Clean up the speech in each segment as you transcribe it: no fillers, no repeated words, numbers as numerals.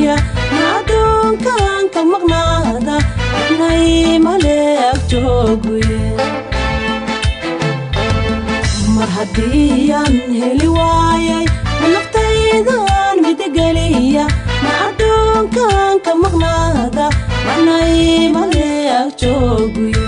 geliya adduunkan ka maqnaada nay maleeg jooguye mar haddii aan heli waayay naftaydan mid geliya adduunkan ka maqnaada nay maleeg jooguye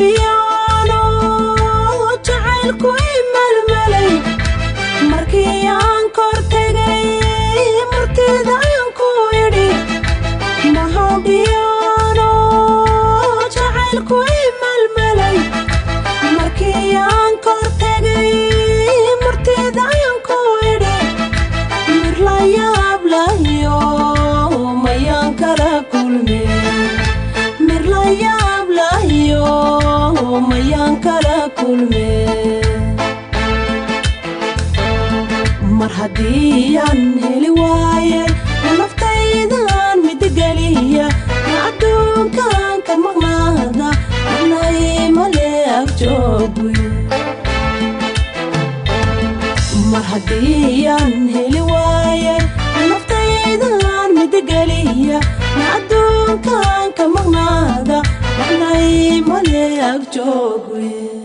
Mahabiano jacaylku imalmalay markii aan kor tagay martida aan ku yidhi Mahabiano jacaylku imalmalay markii aan kor tagay martida aan ku yidhi mir la yaab lahayo mayaan kala kulmay mir la yaab lahayo mayaan kala kulmay mar haddii aan heli waayay naftaydan mid geliya adduunkan ka maqnaada nay maleeg jooguye mar haddii aan heli waayay naftaydan mid geliya adduunkan ka maqnaada nay maleeg jooguye